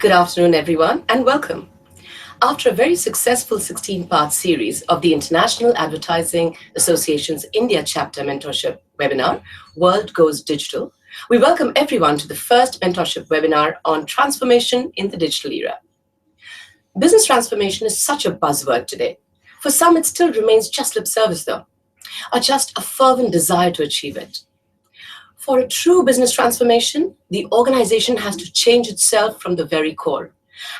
Good afternoon, everyone, and welcome. After a very successful 16-part series of the International Advertising Association's India Chapter Mentorship webinar, World Goes Digital, we welcome everyone to the first mentorship webinar on transformation in the digital era. Business transformation is such a buzzword today. For some, it still remains just lip service, though, or just a fervent desire to achieve it. For a true business transformation, the organization has to change itself from the very core.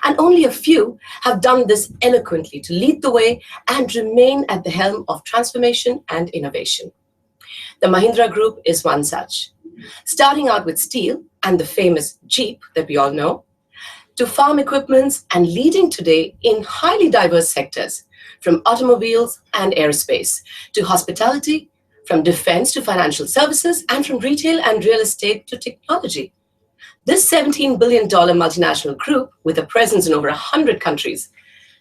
And only a few have done this eloquently to lead the way and remain at the helm of transformation and innovation. The Mahindra Group is one such. Starting out with steel and the famous Jeep that we all know, to farm equipments and leading today in highly diverse sectors, from automobiles and aerospace to hospitality, from defense to financial services, and from retail and real estate to technology. This $17 billion multinational group, with a presence in over 100 countries,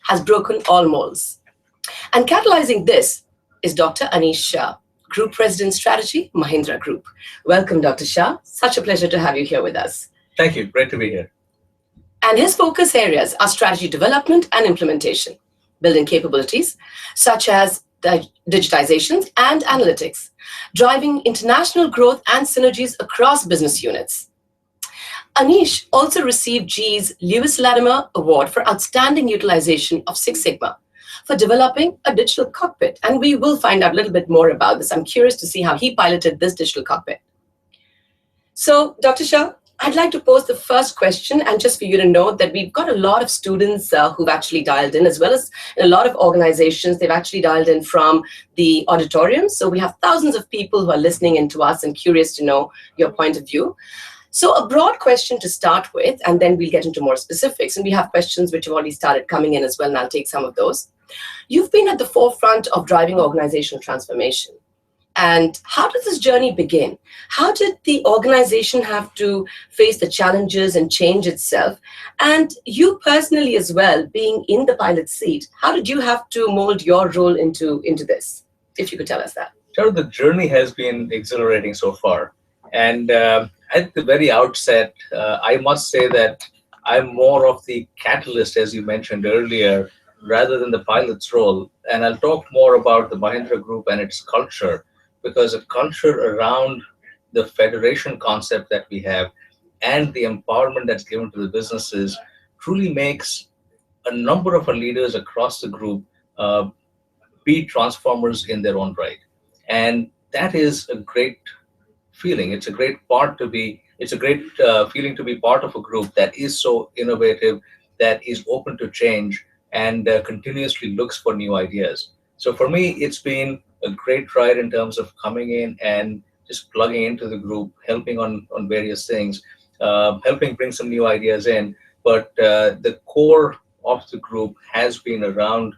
has broken all molds. And catalyzing this is Dr. Anish Shah, Group President Strategy, Mahindra Group. Welcome, Dr. Shah. Such a pleasure to have you here with us. Thank you. Great to be here. And his focus areas are strategy development and implementation, building capabilities such as digitizations and analytics, driving international growth and synergies across business units. Anish also received GE's Lewis Latimer Award for outstanding utilization of Six Sigma for developing a digital cockpit. And we will find out a little bit more about this. I'm curious to see how he piloted this digital cockpit. So, Dr. Shah, I'd like to pose the first question, and just for you to know that we've got a lot of students who've actually dialed in, as well as a lot of organizations. They've actually dialed in from the auditorium. So we have thousands of people who are listening in to us and curious to know your point of view. So a broad question to start with, and then we'll get into more specifics. And we have questions which have already started coming in as well, and I'll take some of those. You've been at the forefront of driving organizational transformation. And how did this journey begin? How did the organization have to face the challenges and change itself? And you personally as well, being in the pilot seat, how did you have to mold your role into this? If you could tell us that. Sure, the journey has been exhilarating so far. And at the very outset, I must say that I'm more of the catalyst, as you mentioned earlier, rather than the pilot's role. And I'll talk more about the Mahindra Group and its culture, because a culture around the federation concept that we have and the empowerment that's given to the businesses truly makes a number of our leaders across the group be transformers in their own right. And that is a great feeling. It's a great feeling to be part of a group that is so innovative, that is open to change, and continuously looks for new ideas. So for me, it's been a great ride in terms of coming in and just plugging into the group, helping on various things, helping bring some new ideas in. But the core of the group has been around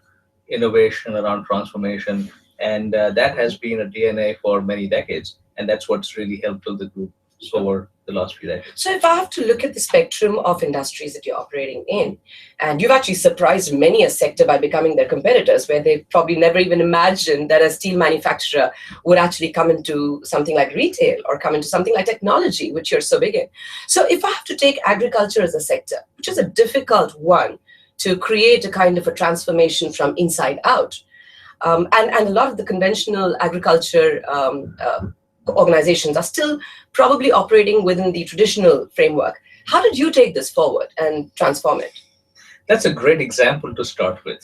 innovation, around transformation, and that has been a DNA for many decades. And that's what's really helped build the group over the last few decades. So if I have to look at the spectrum of industries that you're operating in, and you've actually surprised many a sector by becoming their competitors, where they probably never even imagined that a steel manufacturer would actually come into something like retail or come into something like technology, which you're so big in. So if I have to take agriculture as a sector, which is a difficult one to create a kind of a transformation from inside out, and a lot of the conventional agriculture organizations are still probably operating within the traditional framework. How did you take this forward and transform it? That's a great example to start with,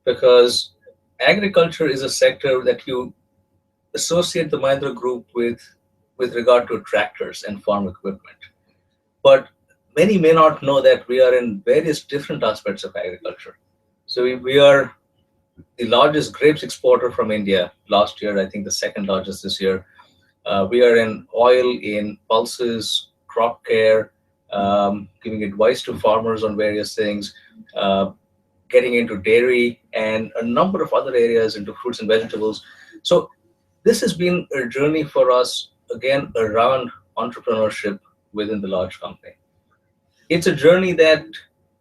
because agriculture is a sector that you associate the Mahindra Group with regard to tractors and farm equipment. But many may not know that we are in various different aspects of agriculture. So we are the largest grapes exporter from India last year, I think the second largest this year. We are in oil, in pulses, crop care, giving advice to farmers on various things, getting into dairy, and a number of other areas into fruits and vegetables. So this has been a journey for us, again, around entrepreneurship within the large company. It's a journey that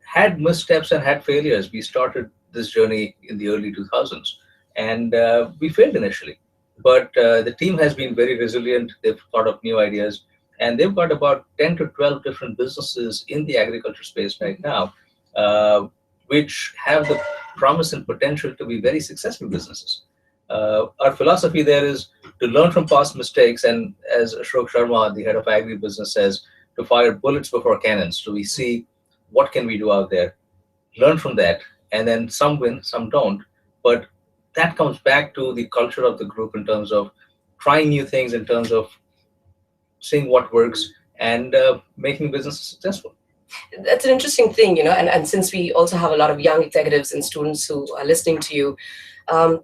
had missteps and had failures. We started this journey in the early 2000s, and we failed initially. But the team has been very resilient. They've thought of new ideas. and they've got about 10 to 12 different businesses in the agriculture space right now, uh, which have the promise and potential to be very successful businesses. Our philosophy there is to learn from past mistakes, and as Ashok Sharma, the head of agribusiness, says, to fire bullets before cannons. So we see what can we do out there, learn from that, and then some win, some don't. But that comes back to the culture of the group in terms of trying new things, in terms of seeing what works, and making business successful. That's an interesting thing, and since we also have a lot of young executives and students who are listening to you, um,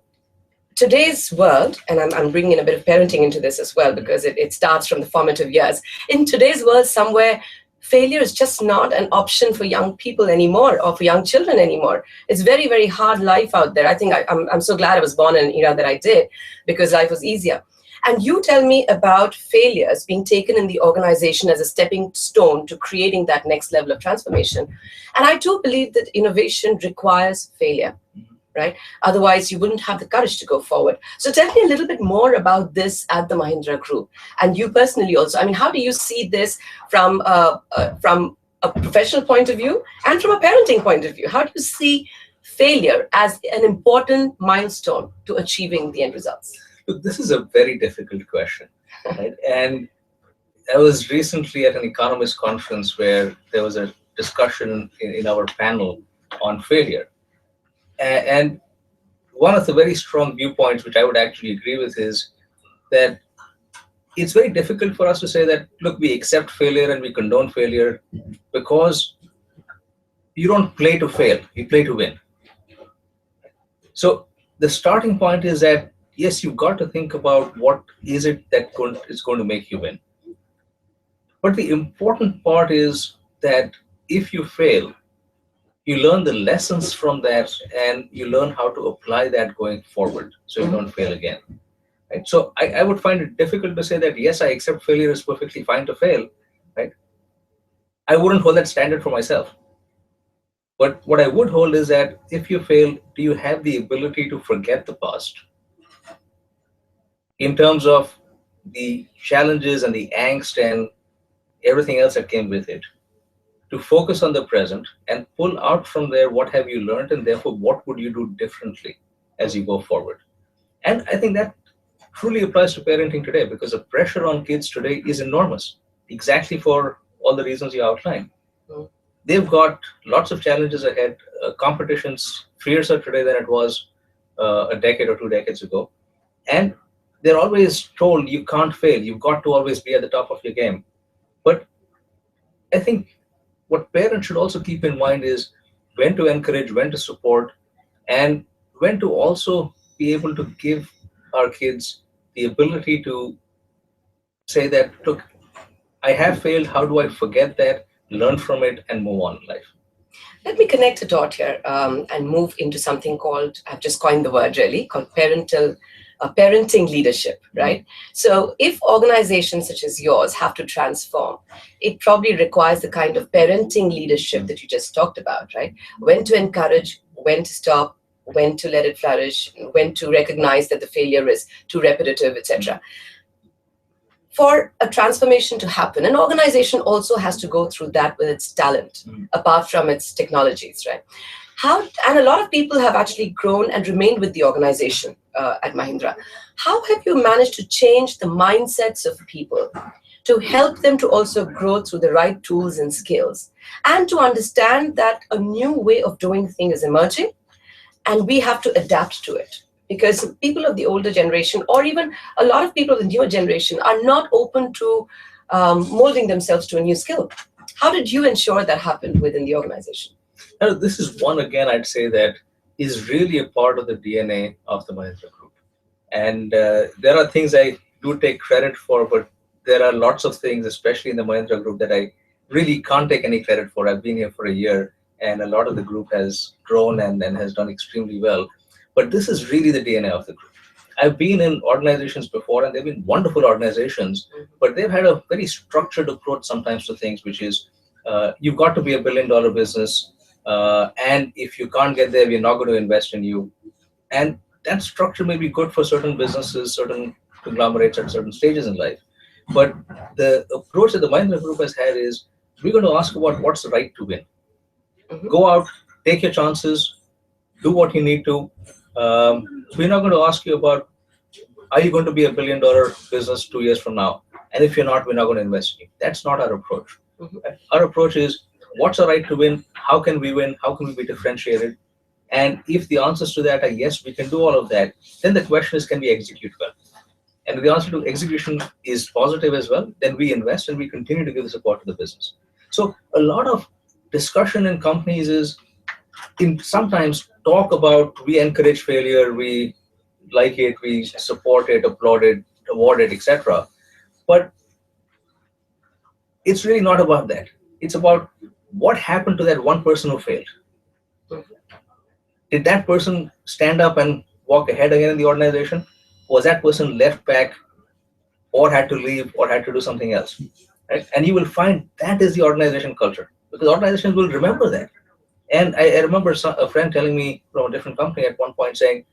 today's world, and I'm bringing in a bit of parenting into this as well, because it starts from the formative years. In today's world, somewhere, failure is just not an option for young people anymore, or for young children anymore. It's very, very hard life out there. I think I'm so glad I was born in an era that I did, because life was easier. And you tell me about failures being taken in the organization as a stepping stone to creating that next level of transformation. And I do believe that innovation requires failure, right? Otherwise, you wouldn't have the courage to go forward. So tell me a little bit more about this at the Mahindra Group, and you personally also. I mean, how do you see this from a professional point of view and from a parenting point of view? How do you see failure as an important milestone to achieving the end results? Look, this is a very difficult question, right? And I was recently at an economist conference where there was a discussion in our panel on failure. And one of the very strong viewpoints, which I would actually agree with, is that it's very difficult for us to say that, look, we accept failure and we condone failure, because you don't play to fail, you play to win. So the starting point is that, yes, you've got to think about what is it that is going to make you win. But the important part is that if you fail, you learn the lessons from that, and you learn how to apply that going forward so you don't fail again. Right? So I would find it difficult to say that, yes, I accept failure is perfectly fine to fail. Right? I wouldn't hold that standard for myself. But what I would hold is that if you fail, do you have the ability to forget the past in terms of the challenges and the angst and everything else that came with it, to focus on the present and pull out from there what have you learned, and therefore what would you do differently as you go forward. And I think that truly applies to parenting today, because the pressure on kids today is enormous, exactly for all the reasons you outlined. They've got lots of challenges ahead. Competition's fiercer today than it was a decade or 2 decades ago. And they're always told you can't fail, you've got to always be at the top of your game. But I think what parents should also keep in mind is when to encourage, when to support, and when to also be able to give our kids the ability to say that, look, I have failed, how do I forget that, learn from it, and move on in life? Let me connect a dot here and move into something called, I've just coined the word really, called parenting leadership, right? So if organizations such as yours have to transform, it probably requires the kind of parenting leadership that you just talked about, right? When to encourage, when to stop, when to let it flourish, when to recognize that the failure is too repetitive, etc. For a transformation to happen, an organization also has to go through that with its talent, apart from its technologies, right? And a lot of people have actually grown and remained with the organization at Mahindra. How have you managed to change the mindsets of people to help them to also grow through the right tools and skills, and to understand that a new way of doing things is emerging and we have to adapt to it? Because people of the older generation, or even a lot of people of the newer generation, are not open to molding themselves to a new skill. How did you ensure that happened within the organization? Now, this is one, again, I'd say that is really a part of the DNA of the Mahindra Group. And there are things I do take credit for, but there are lots of things, especially in the Mahindra Group, that I really can't take any credit for. I've been here for a year, and a lot of the group has grown and has done extremely well. But this is really the DNA of the group. I've been in organizations before, and they've been wonderful organizations, but they've had a very structured approach sometimes to things, which is you've got to be $1 billion business, and if you can't get there, we're not going to invest in you. And that structure may be good for certain businesses, certain conglomerates at certain stages in life. But the approach that the Mahindra Group has had is we're going to ask about what's the right to win. Go out, take your chances, do what you need to. We're not going to ask you about are you going to be $1 billion business 2 years from now? And if you're not, we're not going to invest in you. That's not our approach. Right? Our approach is what's the right to win? How can we win? How can we be differentiated? And if the answers to that are yes, we can do all of that, then the question is, can we execute well? And if the answer to execution is positive as well, then we invest and we continue to give the support to the business. So a lot of discussion in companies is in sometimes talk about we encourage failure, we like it, we support it, applaud it, award it, etc. But it's really not about that. It's about what happened to that one person who failed. Did that person stand up and walk ahead again in the organization? Was that person left back or had to leave or had to do something else? Right? And you will find that is the organization culture, because organizations will remember that. And I remember a friend telling me from a different company at one point saying,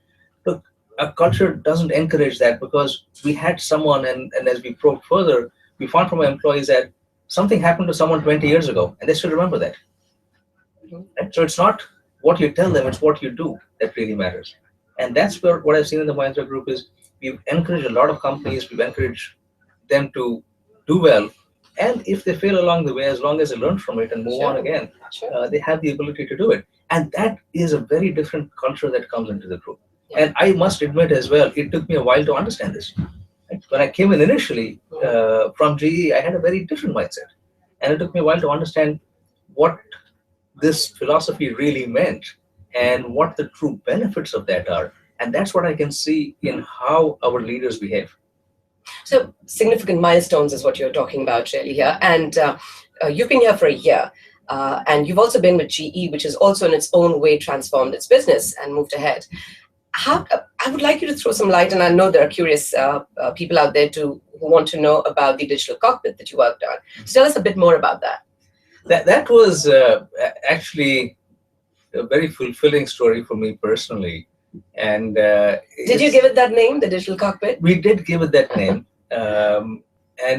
look, our culture doesn't encourage that, because we had someone, and as we probed further, we found from our employees that something happened to someone 20 years ago, and they still remember that. Right? So it's not what you tell them, it's what you do that really matters. And that's where what I've seen in the Mahindra Group is we've encouraged a lot of companies, we've encouraged them to do well. And if they fail along the way, as long as they learn from it and move on again, they have the ability to do it. And that is a very different culture that comes into the group. And I must admit as well, it took me a while to understand this. When I came in initially from GE, I had a very different mindset. And it took me a while to understand what this philosophy really meant and what the true benefits of that are. And that's what I can see in how our leaders behave. So significant milestones is what you're talking about, really, here. And you've been here for a year. And you've also been with GE, which has also in its own way transformed its business and moved ahead. I would like you to throw some light, and I know there are curious people out there who want to know about the digital cockpit that you worked on. So tell us a bit more about that. That was actually a very fulfilling story for me personally. And did you give it that name, the digital cockpit? We did give it that name. And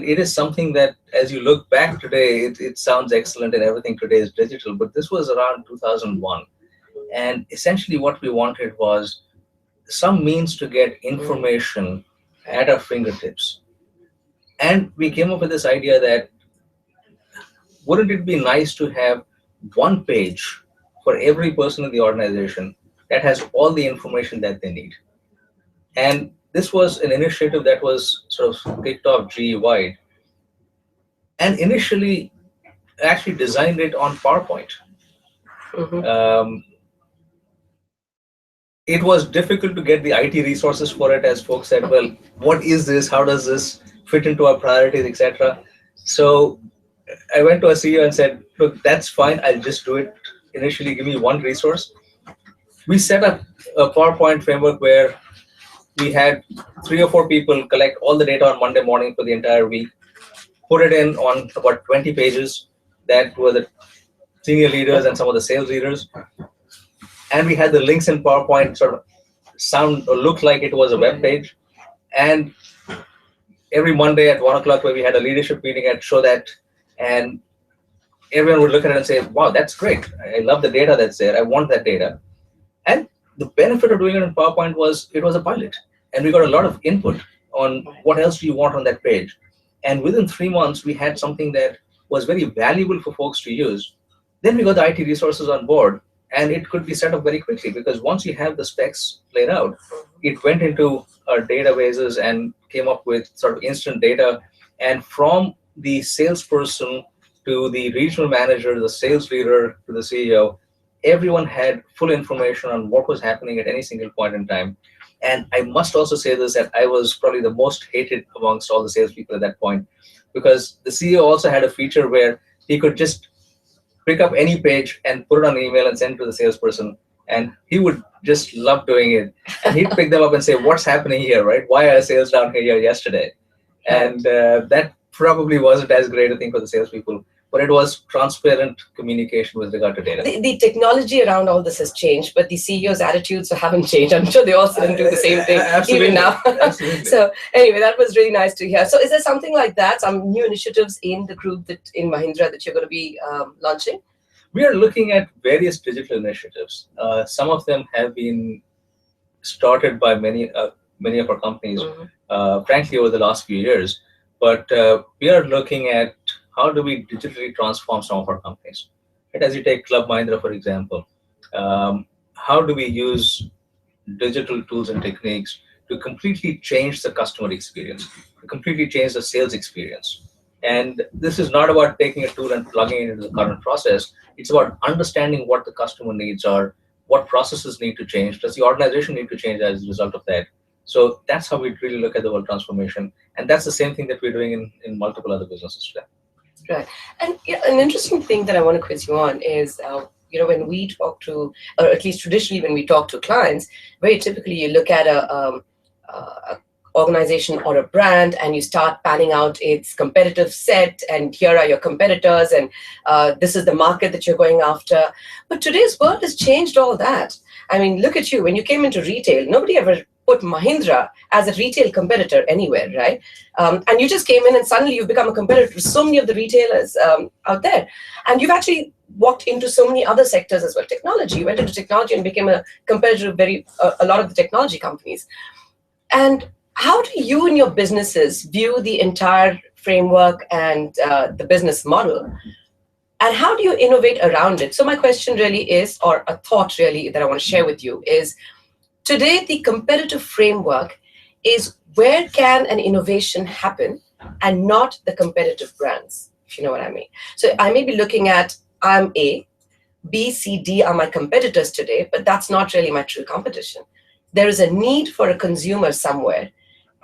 it is something that, as you look back today, it sounds excellent and everything today is digital. But this was around 2001. And essentially what we wanted was some means to get information at our fingertips. And we came up with this idea that wouldn't it be nice to have one page for every person in the organization that has all the information that they need. And this was an initiative that was sort of kicked off GE-wide. And initially, actually designed it on PowerPoint. It was difficult to get the IT resources for it, as folks said, well, what is this? How does this fit into our priorities, etc.? So I went to a CEO and said, look, that's fine. I'll just do it. Initially, give me one resource. We set up a PowerPoint framework where we had 3 or 4 people collect all the data on Monday morning for the entire week, put it in on about 20 pages that were the senior leaders and some of the sales leaders. And we had the links in PowerPoint sort of sound or look like it was a web page. And every Monday at 1 o'clock, where we had a leadership meeting, I'd show that, and everyone would look at it and say, wow, that's great. I love the data that's there. I want that data. And the benefit of doing it in PowerPoint was it was a pilot. And we got a lot of input on what else do you want on that page. And within 3 months, we had something that was very valuable for folks to use. Then we got the IT resources on board, and it could be set up very quickly, because once you have the specs laid out, it went into our databases and came up with sort of instant data. And from the salesperson to the regional manager, the sales leader to the CEO, everyone had full information on what was happening at any single point in time. And I must also say this, that I was probably the most hated amongst all the salespeople at that point, because the CEO also had a feature where he could just pick up any page and put it on an email and send it to the salesperson. And he would just love doing it. And he'd pick them up and say, what's happening here, right? Why are sales down here yesterday? And that probably wasn't as great a thing for the salespeople. but it was transparent communication with regard to data. The technology around all this has changed, but the CEO's attitudes haven't changed. I'm sure they all sit and do the same thing even now. So anyway, that was really nice to hear. So is there something like that, some new initiatives in the group that in Mahindra that you're going to be launching? We are looking at various digital initiatives. Some of them have been started by many of our companies, frankly, over the last few years. But we are looking at how do we digitally transform some of our companies. Right? As you take Club Mahindra, for example, how do we use digital tools and techniques to completely change the customer experience, to completely change the sales experience? And this is not about taking a tool and plugging it into the current process. It's about understanding what the customer needs are, what processes need to change, does the organization need to change as a result of that? So that's how we really look at the whole transformation. And that's the same thing that we're doing in multiple other businesses today. Right. And an interesting thing that I want to quiz you on is, when we talk to, or at least traditionally when we talk to clients, very typically you look at a organization or a brand and you start panning out its competitive set, and here are your competitors, and this is the market that you're going after. But today's world has changed all that. I mean, look at you. When you came into retail, nobody ever put Mahindra as a retail competitor anywhere, right? And you just came in and suddenly you've become a competitor to so many of the retailers out there. And you've actually walked into so many other sectors as well. Technology, you went into technology and became a competitor of a lot of the technology companies. And how do you and your businesses view the entire framework and the business model? And how do you innovate around it? So my question really is, or a thought really that I want to share with you is, today the competitive framework is where can an innovation happen and not the competitive brands, if you know what I mean. So I may be looking at, I'm A, B, C, D are my competitors today, but that's not really my true competition. There is a need for a consumer somewhere.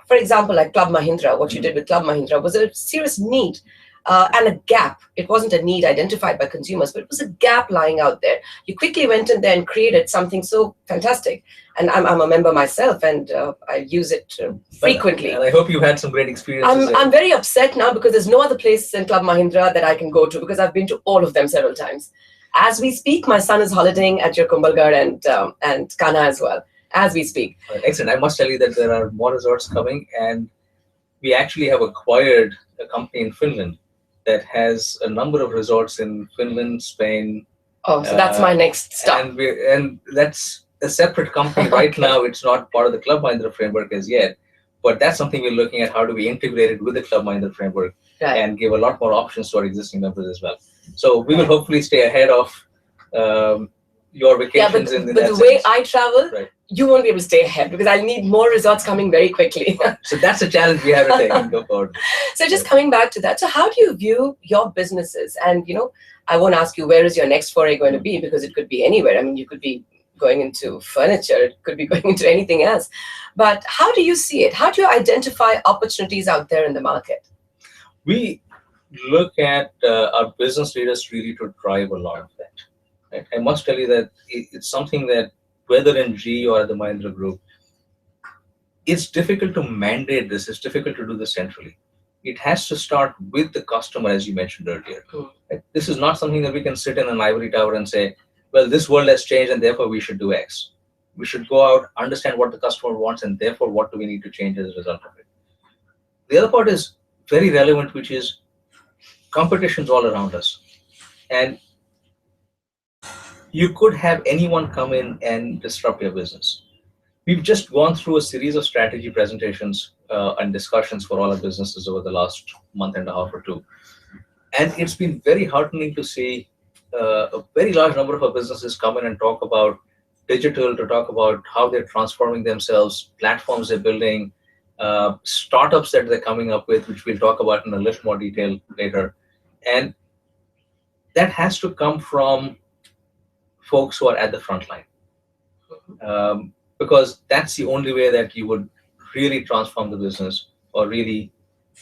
For example, like Club Mahindra, what you did with Club Mahindra was a serious need and a gap. It wasn't a need identified by consumers, but it was a gap lying out there. You quickly went in there and created something so fantastic. And I'm a member myself, and I use it frequently. And I hope you had some great experiences. I'm very upset now because there's no other place in Club Mahindra that I can go to, because I've been to all of them several times. As we speak, my son is holidaying at your Kumbhalgarh and Kana as well, as we speak. Excellent. I must tell you that there are more resorts coming, and we actually have acquired a company in Finland that has a number of resorts in Finland, Spain. Oh, so that's my next stop. And that's a separate company right now. It's not part of the Club Mahindra framework as yet, but that's something we're looking at. How do we integrate it with the Club Mahindra framework and give a lot more options to our existing members as well? So we will hopefully stay ahead of your vacations in but the way I travel, you won't be able to stay ahead because I'll need more resorts coming very quickly. So that's a challenge we have to take and go forward. So just coming back to that, so how do you view your businesses? And, I won't ask you where is your next foray going to be, because it could be anywhere. I mean, you could be going into furniture, it could be going into anything else. But how do you see it? How do you identify opportunities out there in the market? We look at our business leaders really to drive a lot of that. Right? I must tell you that it's something that, whether in G or at the Mahindra Group, it's difficult to mandate this. It's difficult to do this centrally. It has to start with the customer, as you mentioned earlier. Right? This is not something that we can sit in an ivory tower and say, well, this world has changed and therefore we should do X. We should go out, understand what the customer wants, and therefore what do we need to change as a result of it. The other part is very relevant, which is competition's all around us. And you could have anyone come in and disrupt your business. We've just gone through a series of strategy presentations and discussions for all our businesses over the last month and a half or two. And it's been very heartening to see a very large number of our businesses come in and talk about digital, to talk about how they're transforming themselves, platforms they're building, startups that they're coming up with, which we'll talk about in a little more detail later. And that has to come from folks who are at the front line. Because that's the only way that you would really transform the business or really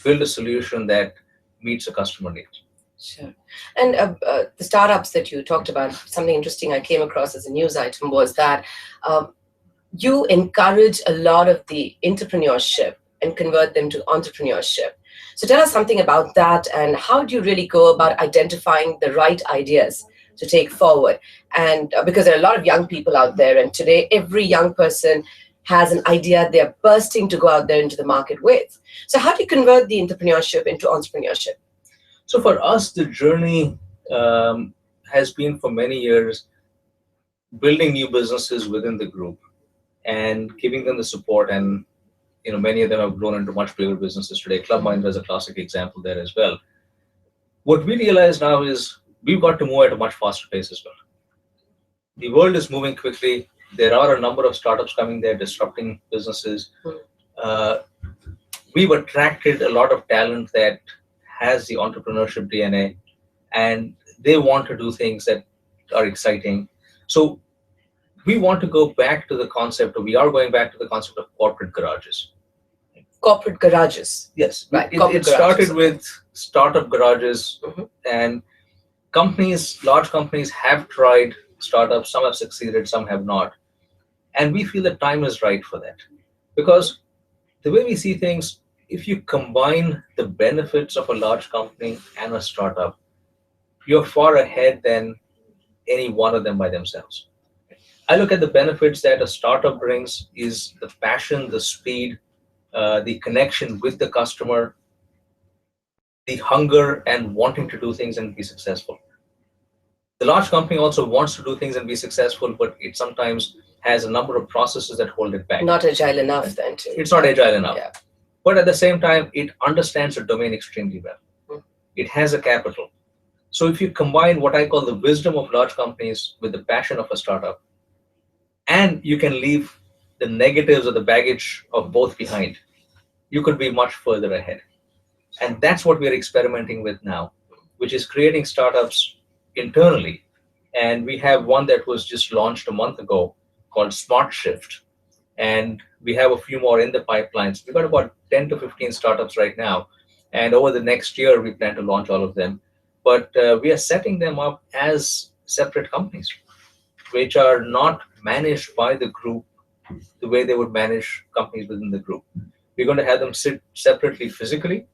build a solution that meets a customer needs. Sure. And the startups that you talked about, something interesting I came across as a news item was that you encourage a lot of the entrepreneurship and convert them to entrepreneurship. So tell us something about that, and how do you really go about identifying the right ideas to take forward? And because there are a lot of young people out there, and today every young person has an idea they're bursting to go out there into the market with. So how do you convert the entrepreneurship into entrepreneurship? So for us, the journey has been for many years building new businesses within the group and giving them the support. And many of them have grown into much bigger businesses today. Club Mahindra is a classic example there as well. What we realize now is we've got to move at a much faster pace as well. The world is moving quickly. There are a number of startups coming there disrupting businesses. Uh, we've attracted a lot of talent that has the entrepreneurship DNA, and they want to do things that are exciting. So we want to go back to the concept, or we are going back to the concept of corporate garages. Corporate garages. Yes, right. It started with startup garages, and large companies have tried startups. Some have succeeded, some have not. And we feel the time is right for that. Because the way we see things, if you combine the benefits of a large company and a startup, you're far ahead than any one of them by themselves. I look at the benefits that a startup brings is the passion, the speed, the connection with the customer, the hunger and wanting to do things and be successful. The large company also wants to do things and be successful, but it sometimes has a number of processes that hold it back. Not agile enough then too. It's not agile enough. Yeah. But at the same time, it understands the domain extremely well. It has a capital. So if you combine what I call the wisdom of large companies with the passion of a startup, and you can leave the negatives or the baggage of both behind, you could be much further ahead. And that's what we're experimenting with now, which is creating startups internally. And we have one that was just launched a month ago called Smart Shift. And we have a few more in the pipelines. We've got about 10 to 15 startups right now. And over the next year, we plan to launch all of them. But we are setting them up as separate companies, which are not managed by the group the way they would manage companies within the group. We're going to have them sit separately physically.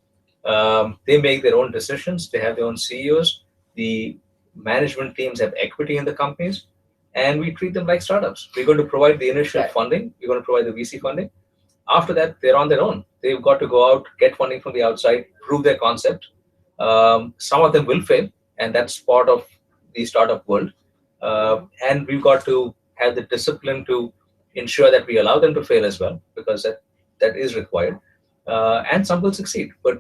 They make their own decisions. They have their own CEOs. The management teams have equity in the companies, and we treat them like startups. We're going to provide the initial funding. We're going to provide the VC funding. After that, they're on their own. They've got to go out, get funding from the outside, prove their concept. Some of them will fail, and that's part of the startup world. And we've got to have the discipline to ensure that we allow them to fail as well, because that is required. And some will succeed, but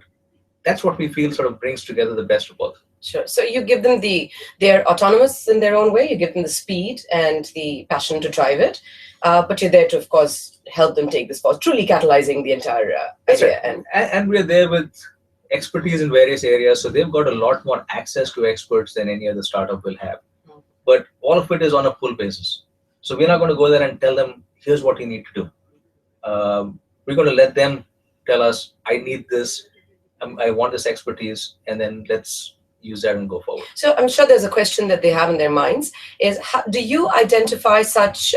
that's what we feel sort of brings together the best of both. Sure. So you give them they're autonomous in their own way. You give them the speed and the passion to drive it, but you're there to, of course, help them take this forward, truly catalyzing the entire idea. Right. And we're there with expertise in various areas, so they've got a lot more access to experts than any other startup will have. But all of it is on a pull basis. So we're not going to go there and tell them, here's what you need to do. We're going to let them tell us, I need this, I want this expertise, and then let's use that and go forward. So I'm sure there's a question that they have in their minds is, how do you identify such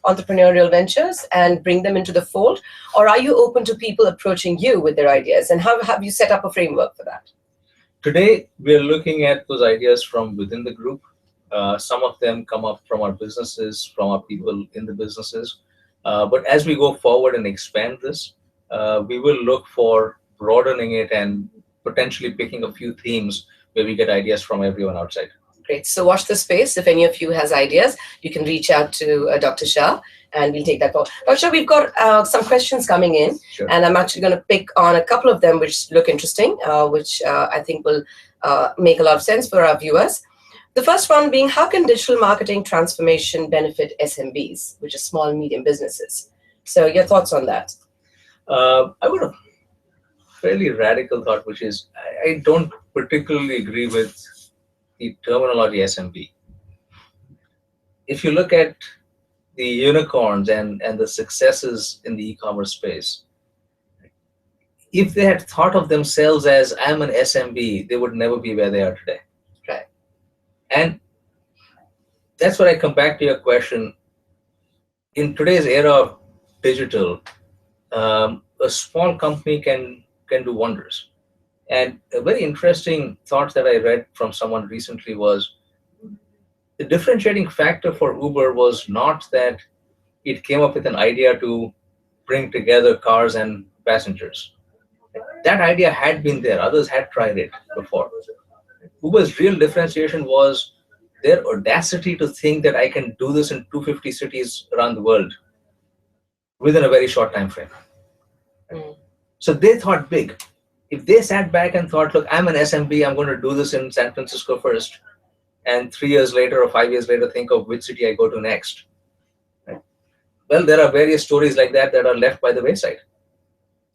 entrepreneurial ventures and bring them into the fold? Or are you open to people approaching you with their ideas? And how have you set up a framework for that? Today, we're looking at those ideas from within the group. Some of them come up from our businesses, from our people in the businesses. But as we go forward and expand this, we will look for broadening it and potentially picking a few themes where we get ideas from everyone outside. Great. So watch the space. If any of you has ideas, you can reach out to Dr. Shah, and we'll take that forward. Dr. Shah, we've got some questions coming in, Sure. And I'm actually going to pick on a couple of them which look interesting, which I think will make a lot of sense for our viewers. The first one being, how can digital marketing transformation benefit SMBs, which is small and medium businesses? So your thoughts on that? I would have fairly radical thought, which is I don't particularly agree with the terminology SMB. If you look at the unicorns and the successes in the e-commerce space, if they had thought of themselves as I'm an SMB, they would never be where they are today. Right. And that's where I come back to your question. In today's era of digital, a small company can can do wonders. And a very interesting thought that I read from someone recently was the differentiating factor for Uber was not that it came up with an idea to bring together cars and passengers. That idea had been there, others had tried it before. Uber's real differentiation was their audacity to think that I can do this in 250 cities around the world within a very short time frame. Mm. So they thought big. If they sat back and thought, look, I'm an SMB, I'm going to do this in San Francisco first, and 3 years later or 5 years later, think of which city I go to next. Right? Well, there are various stories like that that are left by the wayside.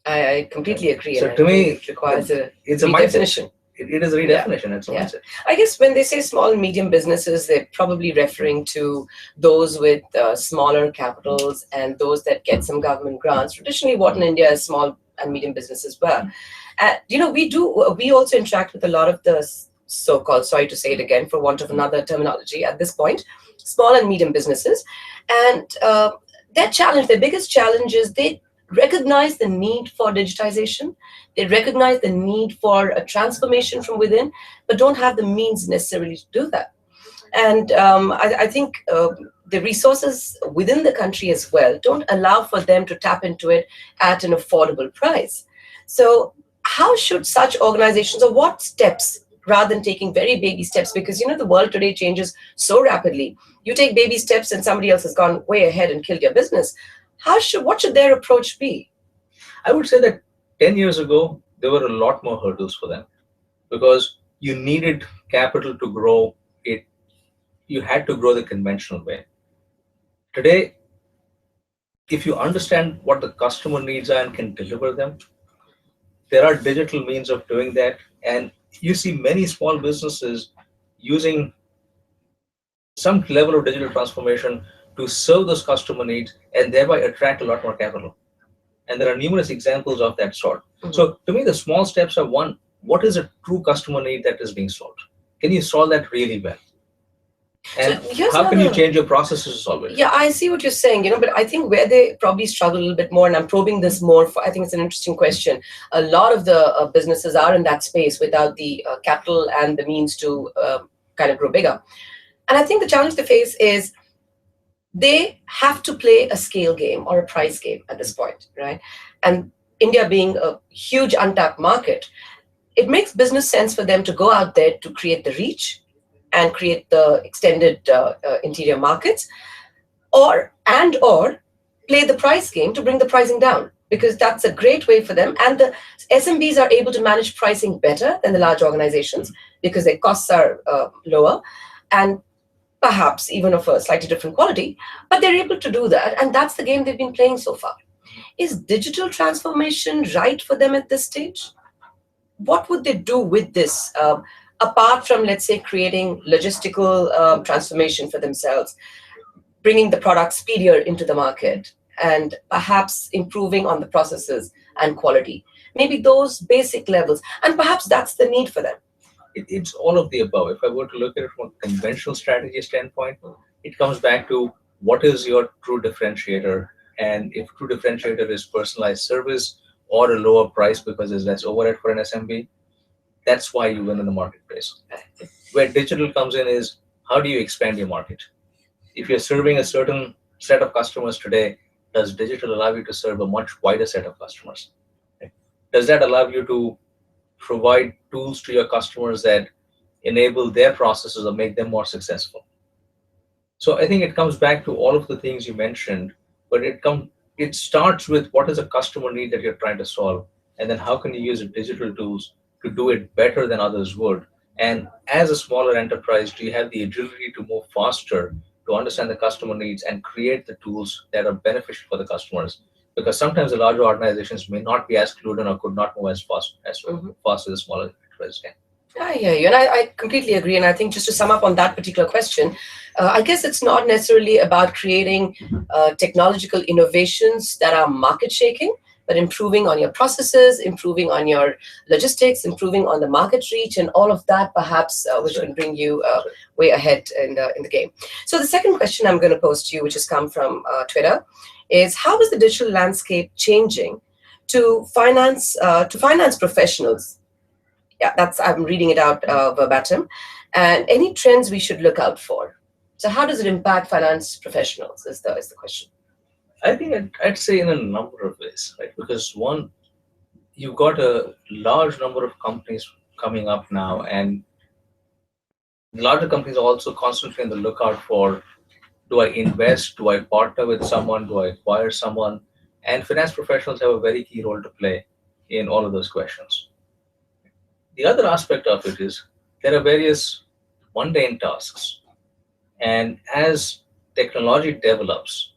I completely agree. So and to I think me, it requires a it's a redefinition. mindset. It is a redefinition. It's a Yeah. mindset. I guess when they say small and medium businesses, they're probably referring to those with smaller capitals and those that get some government grants. Traditionally, what in India is small and medium businesses were. We also interact with a lot of the so-called, sorry to say it again, for want of another terminology at this point, small and medium businesses. And their biggest challenge is they recognize the need for digitization. They recognize the need for a transformation from within, but don't have the means necessarily to do that. And I think the resources within the country as well don't allow for them to tap into it at an affordable price. So how should such organizations, or what steps, rather than taking very baby steps, because the world today changes so rapidly. You take baby steps and somebody else has gone way ahead and killed your business. What should their approach be? I would say that 10 years ago, there were a lot more hurdles for them because you needed capital to grow it. You had to grow the conventional way. Today, if you understand what the customer needs are and can deliver them, there are digital means of doing that. And you see many small businesses using some level of digital transformation to serve those customer needs and thereby attract a lot more capital. And there are numerous examples of that sort. Mhm. So to me, the small steps are one, what is a true customer need that is being solved? Can you solve that really well? And how can you change your processes to solve it? Yeah, I see what you're saying, but I think where they probably struggle a little bit more, and I'm probing this more, I think it's an interesting question. A lot of the businesses are in that space without the capital and the means to kind of grow bigger. And I think the challenge they face is they have to play a scale game or a price game at this point, right? And India being a huge untapped market, it makes business sense for them to go out there to create the reach and create the extended interior markets, or play the price game to bring the pricing down, because that's a great way for them. And the SMBs are able to manage pricing better than the large organizations because their costs are lower and perhaps even of a slightly different quality, but they're able to do that. And that's the game they've been playing so far. Is digital transformation right for them at this stage? What would they do with this, apart from, let's say, creating logistical transformation for themselves, bringing the product speedier into the market, and perhaps improving on the processes and quality? Maybe those basic levels, and perhaps that's the need for them. It's all of the above. If I were to look at it from a conventional strategy standpoint, it comes back to what is your true differentiator. And if true differentiator is personalized service or a lower price because there's less overhead for an SMB, that's why you win in the marketplace. Where digital comes in is how do you expand your market? If you're serving a certain set of customers today, does digital allow you to serve a much wider set of customers? Does that allow you to provide tools to your customers that enable their processes or make them more successful? So I think it comes back to all of the things you mentioned, but it starts with what is a customer need that you're trying to solve, and then how can you use digital tools to do it better than others would? And as a smaller enterprise, do you have the agility to move faster, to understand the customer needs and create the tools that are beneficial for the customers? Because sometimes the larger organizations may not be as clued in or could not move as fast as the smaller enterprises can. I hear you, and I completely agree. And I think just to sum up on that particular question, I guess it's not necessarily about creating technological innovations that are market shaking, but improving on your processes, improving on your logistics, improving on the market reach, and all of that, perhaps, which can bring you way ahead in the game. So the second question I'm going to pose to you, which has come from Twitter, is how is the digital landscape changing to finance professionals. Yeah, I'm reading it out verbatim. And any trends we should look out for. So how does it impact finance professionals is the question. I think I'd say in a number of ways, right? Because one, you've got a large number of companies coming up now, and larger companies are also constantly on the lookout for, do I invest? Do I partner with someone? Do I acquire someone? And finance professionals have a very key role to play in all of those questions. The other aspect of it is there are various mundane tasks. And as technology develops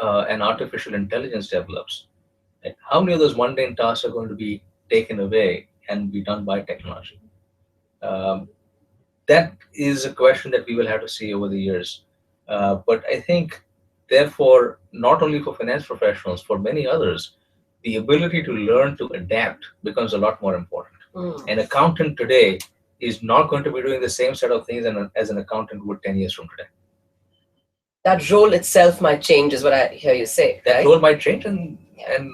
and artificial intelligence develops, like how many of those mundane tasks are going to be taken away and be done by technology? Um, that is a question that we will have to see over the years. But I think, therefore, not only for finance professionals, for many others, the ability to learn to adapt becomes a lot more important. An accountant today is not going to be doing the same set of things as an accountant would 10 years from today. That role itself might change, is what I hear you say. That right? role might change, and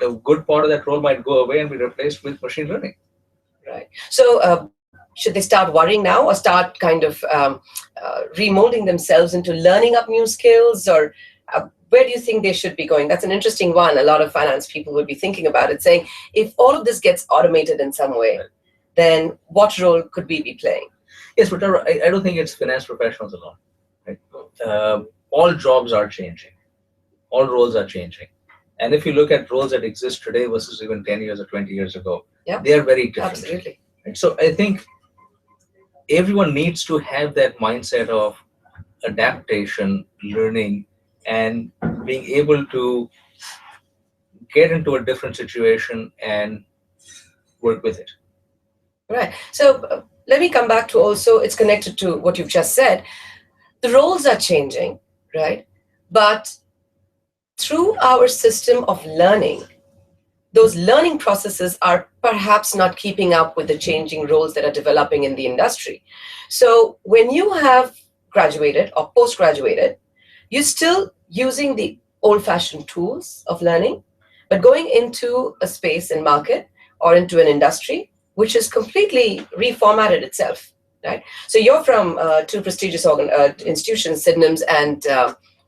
a good part of that role might go away and be replaced with machine learning. Right. So should they start worrying now, or start kind of remolding themselves into learning up new skills, or where do you think they should be going? That's an interesting one. A lot of finance people would be thinking about it, saying, if all of this gets automated in some way, then what role could we be playing? Yes, but I don't think it's finance professionals alone. Right? All jobs are changing. All roles are changing. And if you look at roles that exist today versus even 10 years or 20 years ago, they are very different. Absolutely. Right? So I think everyone needs to have that mindset of adaptation, learning, and being able to get into a different situation and work with it. Right. So let me come back to, also, it's connected to what you've just said. The roles are changing, right? But through our system of learning, those learning processes are perhaps not keeping up with the changing roles that are developing in the industry. So when you have graduated or post-graduated, you're still using the old-fashioned tools of learning, but going into a space and market or into an industry which is completely reformatted itself, right? So you're from two prestigious institutions, Sydenham's and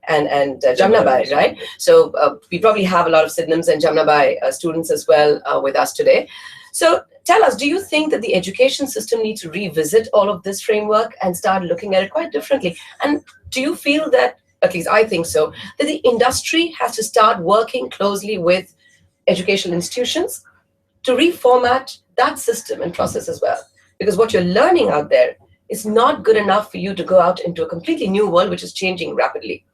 Jamnabai, right? So we probably have a lot of Sydenham's and Jamnabai students as well with us today. So tell us, do you think that the education system needs to revisit all of this framework and start looking at it quite differently? And do you feel that, at least I think so, that the industry has to start working closely with educational institutions to reformat that system and process as well? Because what you're learning out there is not good enough for you to go out into a completely new world which is changing rapidly.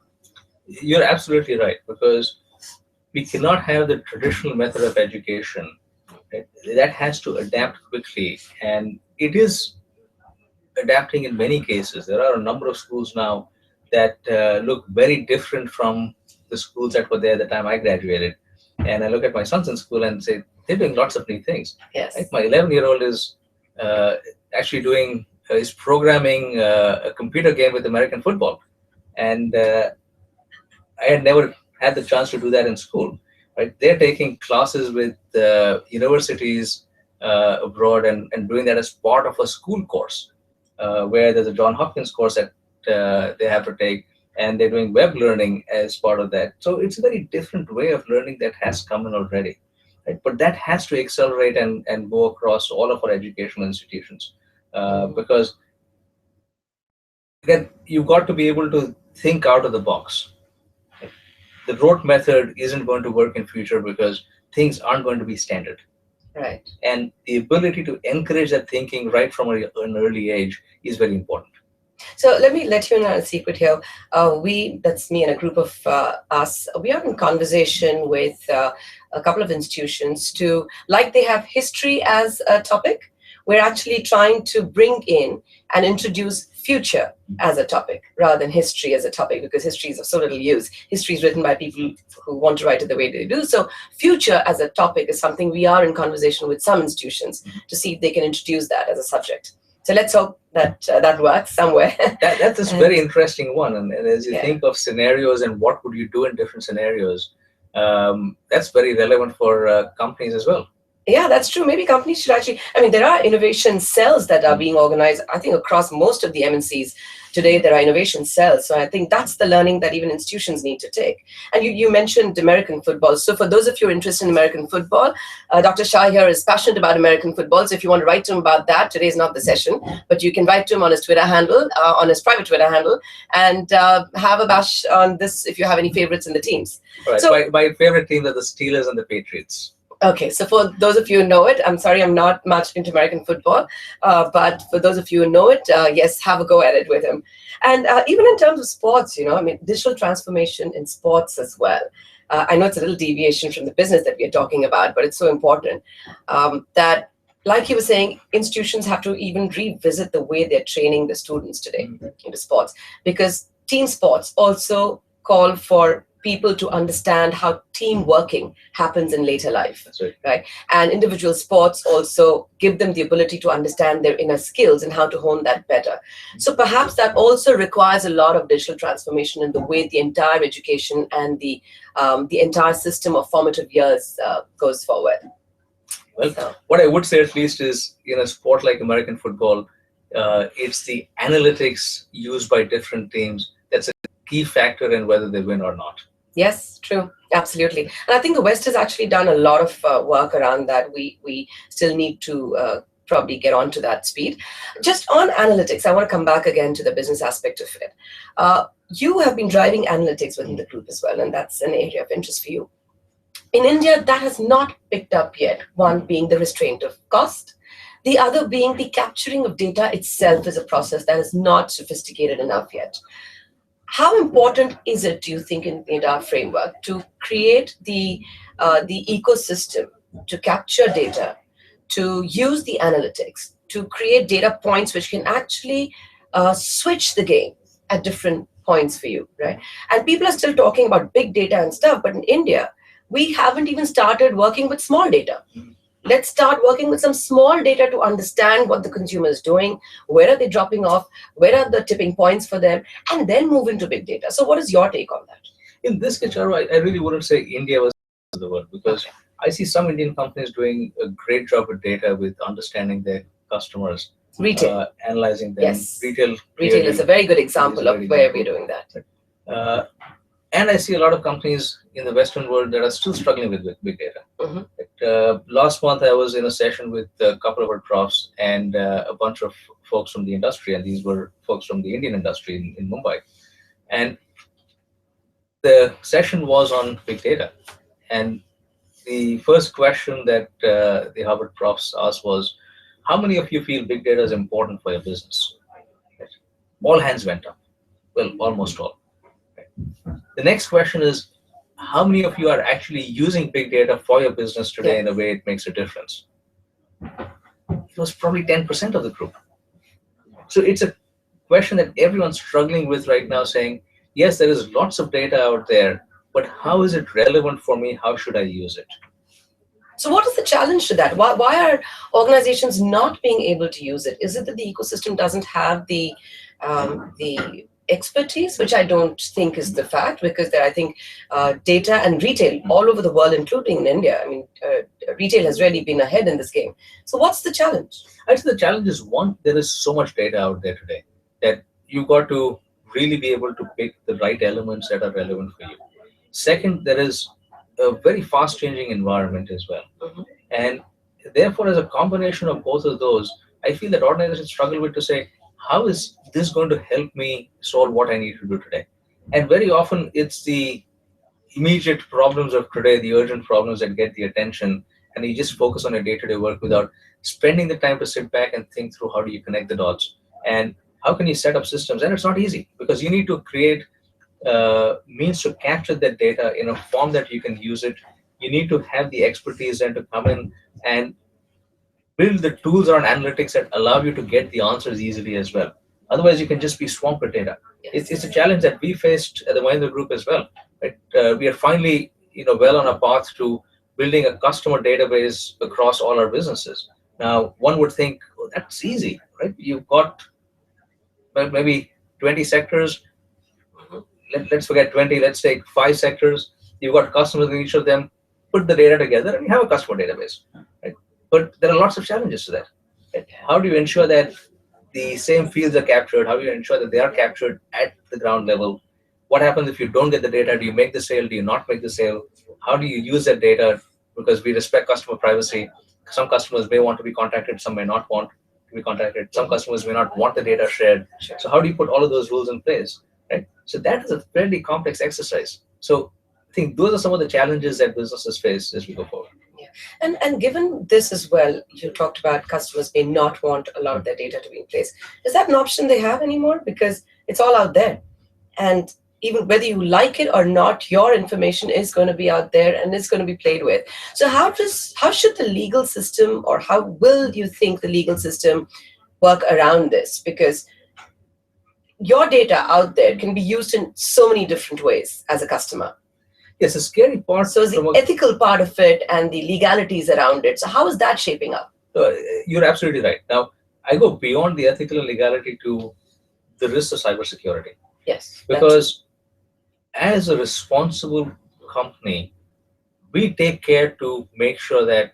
You're absolutely right, because we cannot have the traditional method of education. Right? That has to adapt quickly, and it is adapting in many cases. There are a number of schools now that look very different from the schools that were there at the time I graduated. And I look at my sons in school and say, they're doing lots of new things. Yes. Right? My 11-year-old is actually is programming a computer game with American football. And I had never had the chance to do that in school. Right? They're taking classes with universities abroad and doing that as part of a school course, where there's a John Hopkins course that they have to take, and they're doing web learning as part of that. So it's a very different way of learning that has come in already. Right? But that has to accelerate and go across all of our educational institutions, because again, you've got to be able to think out of the box. The rote method isn't going to work in future because things aren't going to be standard. Right. And the ability to encourage that thinking right from an early age is very important. So let me let you in on a secret here. That's me and a group of us, we are in conversation with a couple of institutions to, like they have history as a topic, we're actually trying to bring in and introduce future as a topic rather than history as a topic, because history is of so little use. History is written by people who want to write it the way they do. So future as a topic is something we are in conversation with some institutions to see if they can introduce that as a subject. So let's hope that that works somewhere. That's a very interesting one. And as you think of scenarios and what would you do in different scenarios, That's very relevant for companies as well. Yeah, that's true. Maybe companies should actually, I mean, there are innovation cells that are being organized, I think, across most of the MNCs. Today, there are innovation cells. So I think that's the learning that even institutions need to take. And you mentioned American football. So for those of you interested in American football, Dr. Shah here is passionate about American football. So if you want to write to him about that, today is not the session, but you can write to him on his Twitter handle, on his private Twitter handle, and have a bash on this if you have any favorites in the teams. All right. So my favorite teams are the Steelers and the Patriots. Okay, so for those of you who know it, I'm sorry, I'm not much into American football, but for those of you who know it, yes, have a go at it with him. And even in terms of sports, I mean, digital transformation in sports as well. I know it's a little deviation from the business that we are talking about, but it's so important that, like you were saying, institutions have to even revisit the way they're training the students today into sports, because team sports also call for people to understand how team working happens in later life. That's right. Right? And individual sports also give them the ability to understand their inner skills and how to hone that better. So perhaps that also requires a lot of digital transformation in the way the entire education and the entire system of formative years goes forward. Well, what I would say at least is, in a sport like American football, it's the analytics used by different teams that's a key factor in whether they win or not. Yes, true. Absolutely. And I think the West has actually done a lot of work around that. We still need to probably get onto that speed. Just on analytics, I want to come back again to the business aspect of it. You have been driving analytics within the group as well, and that's an area of interest for you. In India, that has not picked up yet, one being the restraint of cost, the other being the capturing of data itself is a process that is not sophisticated enough yet. How important is it, do you think, in our framework to create the ecosystem to capture data, to use the analytics, to create data points which can actually switch the game at different points for you, right? And people are still talking about big data and stuff, but in India, we haven't even started working with small data. Let's start working with some small data to understand what the consumer is doing, where are they dropping off, where are the tipping points for them, and then move into big data. So what is your take on that? In this case, Charu, I really wouldn't say India was the world, because I see some Indian companies doing a great job with data, with understanding their customers, Retail. analyzing them. Yes. Retail is a very good example of where we're doing that. And I see a lot of companies in the Western world that are still struggling with big data. Last month, I was in a session with a couple of our profs and a bunch of folks from the industry, and these were folks from the Indian industry in Mumbai. And the session was on big data. And the first question that the Harvard profs asked was, how many of you feel big data is important for your business? All hands went up. Well, almost all. The next question is, how many of you are actually using big data for your business today in a way it makes a difference? It was probably 10% of the group. So it's a question that everyone's struggling with right now, saying, yes, there is lots of data out there, but how is it relevant for me? How should I use it? So what is the challenge to that? Why are organizations not being able to use it? Is it that the ecosystem doesn't have the expertise, which I don't think is the fact, because there, I think data and retail all over the world, including in India, I mean, retail has really been ahead in this game. So what's the challenge? I think the challenge is, one, there is so much data out there today that you've got to really be able to pick the right elements that are relevant for you. Second, there is a very fast changing environment as well. And therefore, as a combination of both of those, I feel that organizations struggle with to say, how is this going to help me solve what I need to do today? And very often it's the immediate problems of today, the urgent problems that get the attention, and you just focus on your day-to-day work without spending the time to sit back and think through how do you connect the dots and how can you set up systems. And it's not easy, because you need to create means to capture that data in a form that you can use it. You need to have the expertise and to come in and build the tools around analytics that allow you to get the answers easily as well. Otherwise, you can just be swamped with data. It's a challenge that we faced at the Mahindra Group as well. Right? We are finally, well on a path to building a customer database across all our businesses. Now, one would think, oh, that's easy, right? You've got maybe 20 sectors. Let's forget 20. Let's take 5 sectors. You've got customers in each of them, put the data together, and you have a customer database, right? But there are lots of challenges to that. Right? How do you ensure that the same fields are captured? How do you ensure that they are captured at the ground level? What happens if you don't get the data? Do you make the sale? Do you not make the sale? How do you use that data? Because we respect customer privacy. Some customers may want to be contacted, some may not want to be contacted. Some customers may not want the data shared. So how do you put all of those rules in place? Right? So that is a fairly complex exercise. So I think those are some of the challenges that businesses face as we go forward. Yeah. And given this as well, you talked about customers may not want a lot of their data to be in place. Is that an option they have anymore? Because it's all out there. And even whether you like it or not, your information is going to be out there and it's going to be played with. So how should the legal system, or how will you think the legal system work around this? Because your data out there can be used in so many different ways as a customer. Yes, the scary part. So the ethical part of it and the legalities around it. So how is that shaping up? You're absolutely right. Now, I go beyond the ethical and legality to the risks of cybersecurity. Yes. Because as a responsible company, we take care to make sure that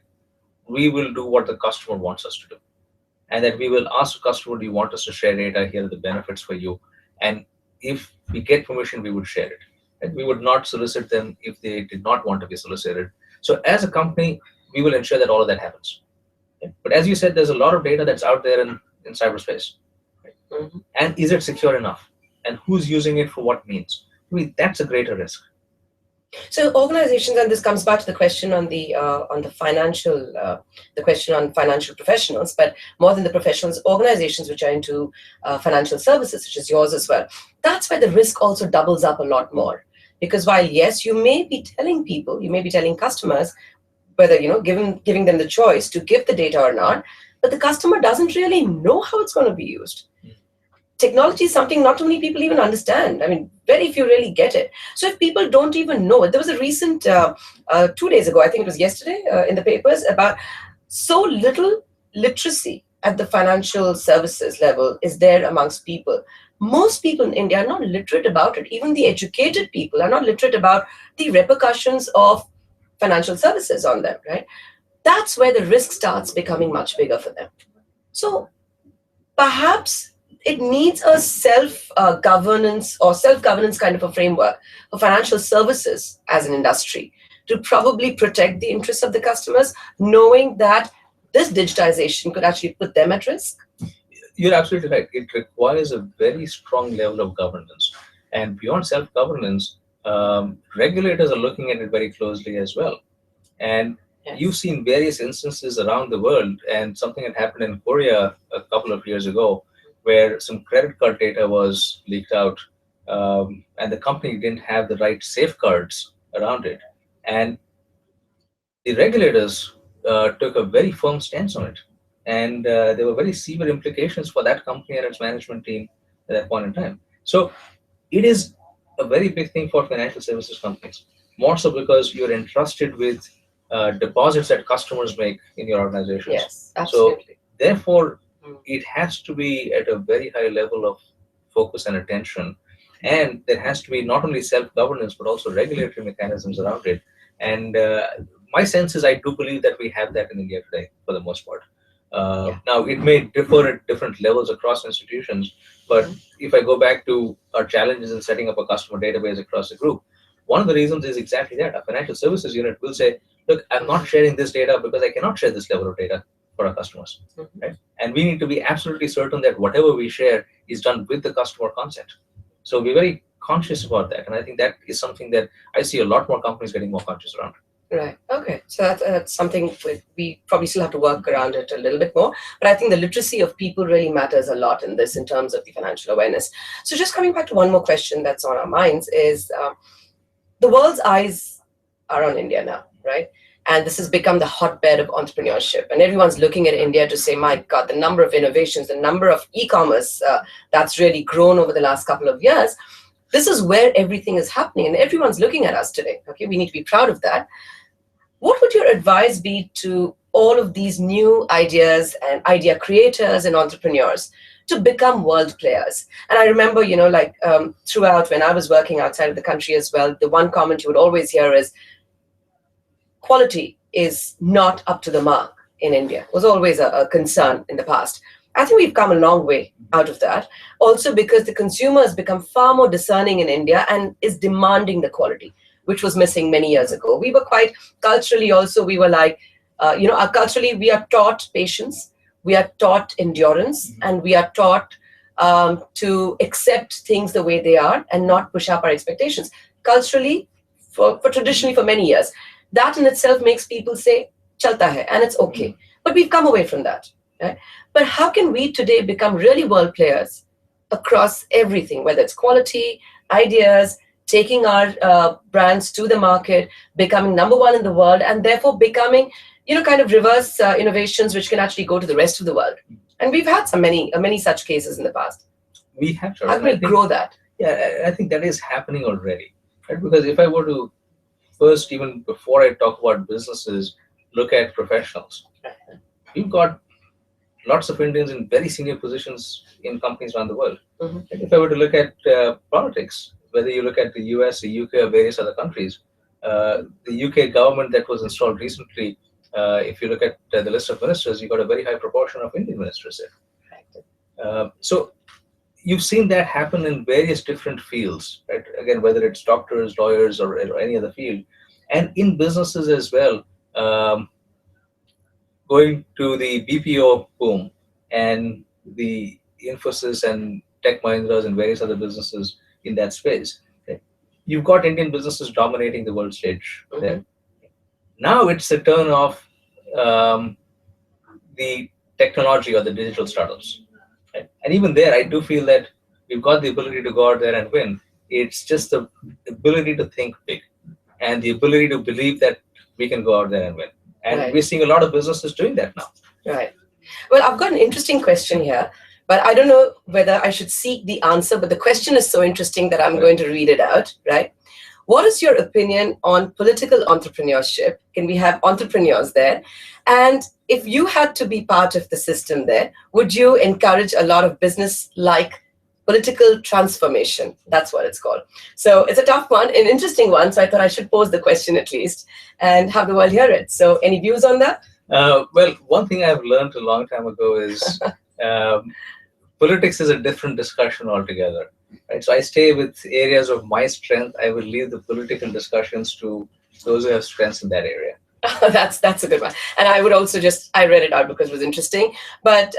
we will do what the customer wants us to do. And that we will ask the customer, do you want us to share data? Here are the benefits for you. And if we get permission, we would share it. And we would not solicit them if they did not want to be solicited. So as a company, we will ensure that all of that happens. But as you said, there's a lot of data that's out there in cyberspace. Mm-hmm. And is it secure enough? And who's using it for what means? I mean, that's a greater risk. So organizations, and this comes back to the question on the financial, the question on financial professionals, but more than the professionals, organizations which are into financial services, such as yours as well. That's where the risk also doubles up a lot more. Because while yes, you may be telling people, you may be telling customers, whether giving them the choice to give the data or not, but the customer doesn't really know how it's going to be used. Technology is something not too many people even understand. I mean, very few really get it. So if people don't even know it, there was a recent, 2 days ago, I think it was yesterday, in the papers, about so little literacy at the financial services level is there amongst people. Most people in India are not literate about it. Even the educated people are not literate about the repercussions of financial services on them, right? That's where the risk starts becoming much bigger for them. So perhaps it needs a self-governance kind of a framework for financial services as an industry to probably protect the interests of the customers, knowing that this digitization could actually put them at risk. You're absolutely right. It requires a very strong level of governance. And beyond self-governance, regulators are looking at it very closely as well. And yes, you've seen various instances around the world, and something had happened in Korea a couple of years ago, where some credit card data was leaked out, and the company didn't have the right safeguards around it. And the regulators took a very firm stance on it. And there were very severe implications for that company and its management team at that point in time. So it is a very big thing for financial services companies, more so because you're entrusted with deposits that customers make in your organizations. Yes, absolutely. So therefore, it has to be at a very high level of focus and attention. And there has to be not only self-governance, but also regulatory mechanisms around it. And my sense is I do believe that we have that in India today, for the most part. Now, it may differ at different levels across institutions, but if I go back to our challenges in setting up a customer database across the group, one of the reasons is exactly that. A financial services unit will say, look, I'm not sharing this data because I cannot share this level of data for our customers. Right? And we need to be absolutely certain that whatever we share is done with the customer consent. So we're very conscious about that. And I think that is something that I see a lot more companies getting more conscious around. Right. Okay. So that's something we probably still have to work around it a little bit more. But I think the literacy of people really matters a lot in this, in terms of the financial awareness. So just coming back to one more question that's on our minds is, the world's eyes are on India now, right? And this has become the hotbed of entrepreneurship. And everyone's looking at India to say, my God, the number of innovations, the number of e-commerce that's really grown over the last couple of years. This is where everything is happening. And everyone's looking at us today. Okay, we need to be proud of that. What would your advice be to all of these new ideas and idea creators and entrepreneurs to become world players. And I remember, like throughout when I was working outside of the country as well, the one comment you would always hear is quality is not up to the mark in India. Was always a concern in the past. I think we've come a long way out of that. Also because the consumer has become far more discerning in India and is demanding the quality, which was missing many years ago. We were quite culturally also, we were like, culturally we are taught patience, we are taught endurance, and we are taught to accept things the way they are and not push up our expectations. Culturally, for traditionally for many years, that in itself makes people say, chalta hai, and it's okay. But we've come away from that. Right? But how can we today become really world players across everything, whether it's quality, ideas, taking our brands to the market, becoming number one in the world, and therefore becoming, kind of reverse innovations which can actually go to the rest of the world. And we've had many such cases in the past. We have to. How can we grow that? Yeah, I think that is happening already. Right? Because if I were to first, even before I talk about businesses, look at professionals. You've got lots of Indians in very senior positions in companies around the world. Mm-hmm. If I were to look at politics, whether you look at the US, the UK, or various other countries, the UK government that was installed recently, if you look at the list of ministers, you've got a very high proportion of Indian ministers there. So you've seen that happen in various different fields, right? Again, whether it's doctors, lawyers, or any other field, and in businesses as well. Going to the BPO boom and the Infosys and Tech Mahindras and various other businesses in that space, okay? You've got Indian businesses dominating the world stage there. Now it's the turn of the technology or the digital startups. Right? And even there, I do feel that we've got the ability to go out there and win. It's just the ability to think big and the ability to believe that we can go out there and win. And we're seeing a lot of businesses doing that now. Right. Well, I've got an interesting question here, but I don't know whether I should seek the answer, but the question is so interesting that I'm going to read it out, right? What is your opinion on political entrepreneurship? Can we have entrepreneurs there? And if you had to be part of the system there, would you encourage a lot of business-like political transformation? That's what it's called. So it's a tough one, an interesting one. So I thought I should pose the question at least and have the world hear it. So any views on that? Well, one thing I've learned a long time ago is politics is a different discussion altogether. Right? So I stay with areas of my strength. I will leave the political discussions to those who have strengths in that area. That's a good one. And I would also I read it out because it was interesting. But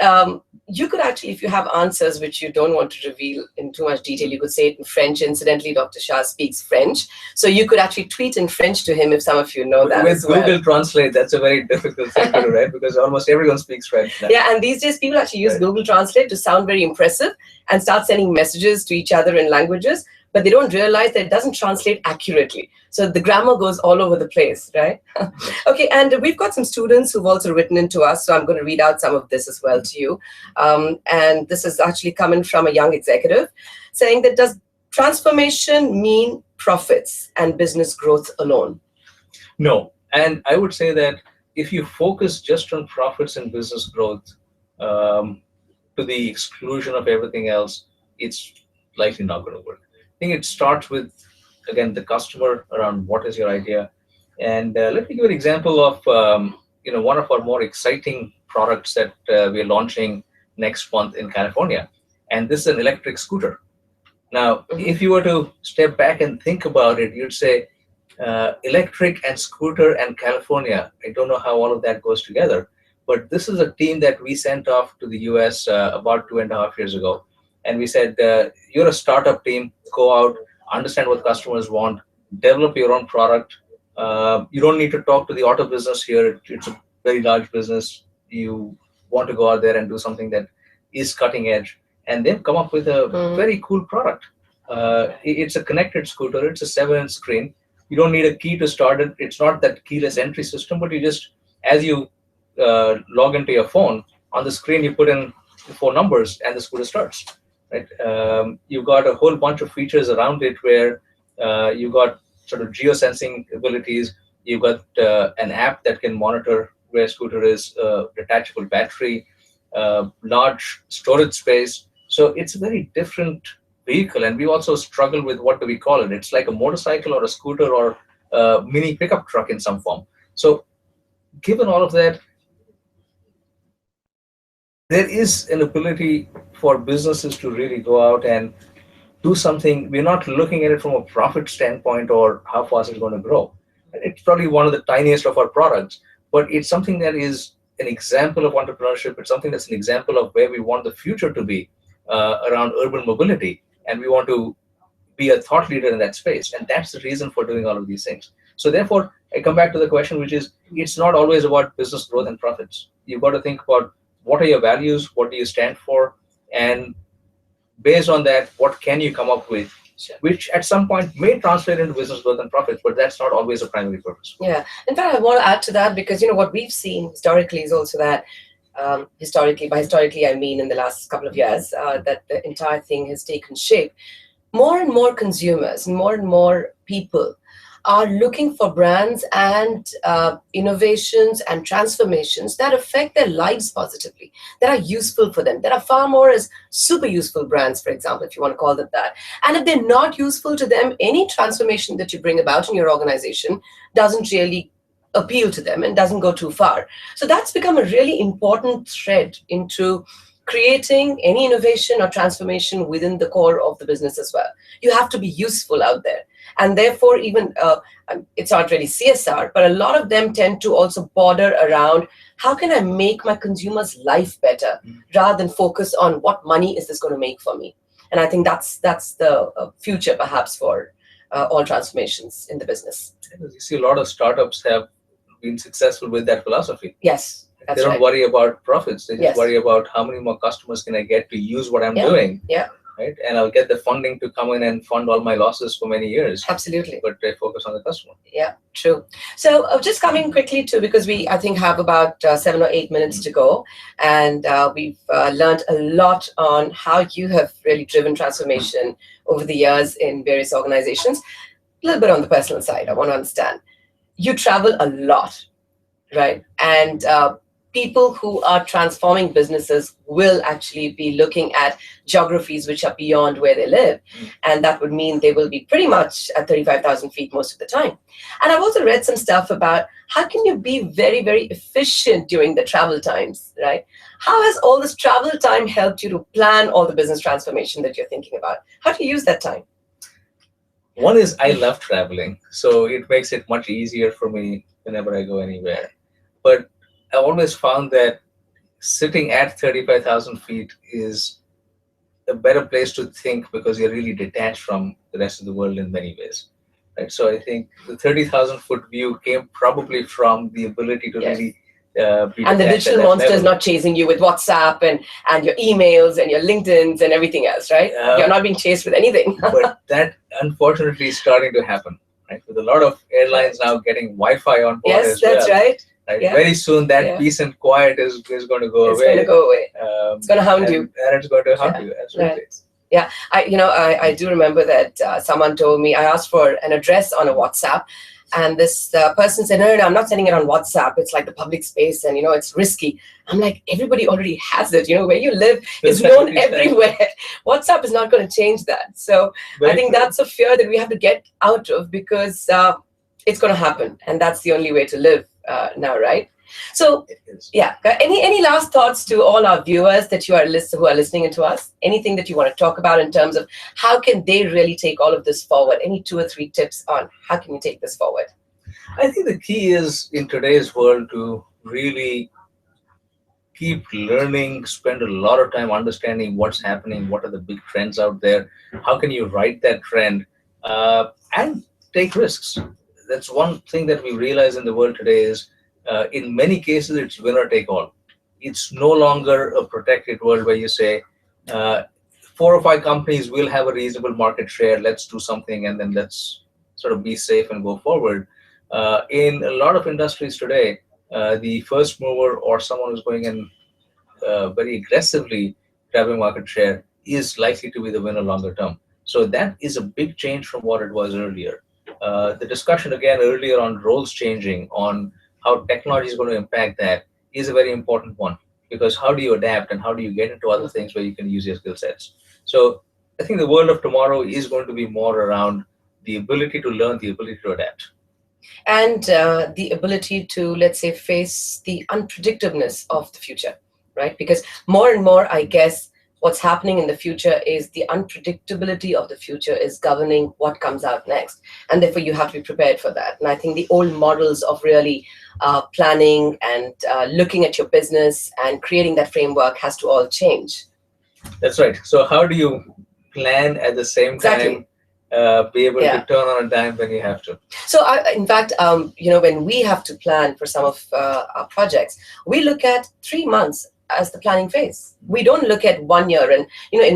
you could actually, if you have answers which you don't want to reveal in too much detail, you could say it in French. Incidentally, Dr. Shah speaks French. So you could actually tweet in French to him if some of you know that. With Google Translate, that's a very difficult thing to do, right? Because almost everyone speaks French now. Yeah, and these days people actually use Google Translate to sound very impressive and start sending messages to each other in languages, but they don't realize that it doesn't translate accurately. So the grammar goes all over the place, right? Okay, and we've got some students who've also written into us, so I'm going to read out some of this as well to you. And this is actually coming from a young executive saying that does transformation mean profits and business growth alone? No, and I would say that if you focus just on profits and business growth to the exclusion of everything else, it's likely not going to work. I think it starts with, again, the customer around what is your idea. And let me give an example of one of our more exciting products that we're launching next month in California. And this is an electric scooter. Now, if you were to step back and think about it, you'd say electric and scooter and California. I don't know how all of that goes together, but this is a team that we sent off to the US about 2.5 years ago. And we said, you're a startup team, go out, understand what customers want, develop your own product. You don't need to talk to the auto business here. It's a very large business. You want to go out there and do something that is cutting edge. And they've come up with a very cool product. It's a connected scooter. It's a 7-inch screen. You don't need a key to start it. It's not that keyless entry system, but you just, as you log into your phone, on the screen you put in the 4 numbers and the scooter starts. Right? You've got a whole bunch of features around it where you've got sort of geosensing abilities. You've got an app that can monitor where scooter is detachable battery, large storage space. So it's a very different vehicle, and we also struggle with what do we call it. It's like a motorcycle or a scooter or a mini pickup truck in some form. So given all of that, there is an ability for businesses to really go out and do something. We're not looking at it from a profit standpoint or how fast it's going to grow. It's probably one of the tiniest of our products, but it's something that is an example of entrepreneurship. It's something that's an example of where we want the future to be around urban mobility, and we want to be a thought leader in that space. And that's the reason for doing all of these things. So therefore, I come back to the question, which is, it's not always about business growth and profits. You've got to think about what are your values, what do you stand for, and based on that, what can you come up with, which at some point may translate into business growth and profits, but that's not always a primary purpose. Yeah. In fact, I want to add to that because, what we've seen historically is also that by historically, I mean in the last couple of years, that the entire thing has taken shape. More and more consumers, more and more people are looking for brands and innovations and transformations that affect their lives positively, that are useful for them, that are far more as super useful brands, for example, if you want to call them that. And if they're not useful to them, any transformation that you bring about in your organization doesn't really appeal to them and doesn't go too far. So that's become a really important thread into creating any innovation or transformation within the core of the business as well. You have to be useful out there. And therefore, even it's not really CSR, but a lot of them tend to also border around how can I make my consumer's life better rather than focus on what money is this going to make for me. And I think that's the future perhaps for all transformations in the business. You see a lot of startups have been successful with that philosophy. Yes. They don't worry about profits. They just worry about how many more customers can I get to use what I'm doing. Yeah. Right? And I'll get the funding to come in and fund all my losses for many years. Absolutely. But they focus on the customer. Yeah, true. So just coming quickly to, because we, I think, have about 7 or 8 minutes to go. And we've learned a lot on how you have really driven transformation over the years in various organizations. A little bit on the personal side, I want to understand. You travel a lot, right? And people who are transforming businesses will actually be looking at geographies which are beyond where they live. And that would mean they will be pretty much at 35,000 feet most of the time. And I've also read some stuff about how can you be very, very efficient during the travel times, right? How has all this travel time helped you to plan all the business transformation that you're thinking about? How do you use that time? One is I love traveling, so it makes it much easier for me whenever I go anywhere. But I always found that sitting at 35,000 feet is a better place to think because you're really detached from the rest of the world in many ways. Right? So I think the 30,000-foot view came probably from the ability to really be and the digital monster is not chasing you with WhatsApp and your emails and your LinkedIn's and everything else, right? You're not being chased with anything. But that unfortunately is starting to happen, right? With a lot of airlines now getting Wi-Fi on board as well. Yes, that's right. Right? Yeah. Very soon that peace and quiet is going to go away. It's going to go away. It's going to hound you. And it's going to hound you. Absolutely. Right. Yeah, I do remember that someone told me, I asked for an address on a WhatsApp, and this person said, no, I'm not sending it on WhatsApp. It's like the public space and, it's risky. I'm like, everybody already has it. Where you live is known everywhere. WhatsApp is not going to change that. So I think that's a fear that we have to get out of because it's going to happen. And that's the only way to live now, right? So, yeah, any last thoughts to all our viewers that who are listening to us? Anything that you want to talk about in terms of how can they really take all of this forward? Any 2 or 3 tips on how can you take this forward? I think the key is in today's world to really keep learning, spend a lot of time understanding what's happening, what are the big trends out there, how can you ride that trend, and take risks. That's one thing that we realize in the world today is in many cases, it's winner take all. It's no longer a protected world where you say 4 or 5 companies will have a reasonable market share. Let's do something and then let's sort of be safe and go forward. In a lot of industries today, the first mover or someone who's going in very aggressively grabbing market share is likely to be the winner longer term. So that is a big change from what it was earlier. The discussion again earlier on roles changing, on how technology is going to impact that is a very important one, because how do you adapt and how do you get into other things where you can use your skill sets? So I think the world of tomorrow is going to be more around the ability to learn, the ability to adapt. And the ability to, let's say, face the unpredictableness of the future, right? Because more and more, I guess, what's happening in the future is the unpredictability of the future is governing what comes out next. And therefore, you have to be prepared for that. And I think the old models of really planning and looking at your business and creating that framework has to all change. That's right. So how do you plan at the same time, be able to turn on a dime when you have to? So in fact, when we have to plan for some of our projects, we look at 3 months as the planning phase. We don't look at 1 year. And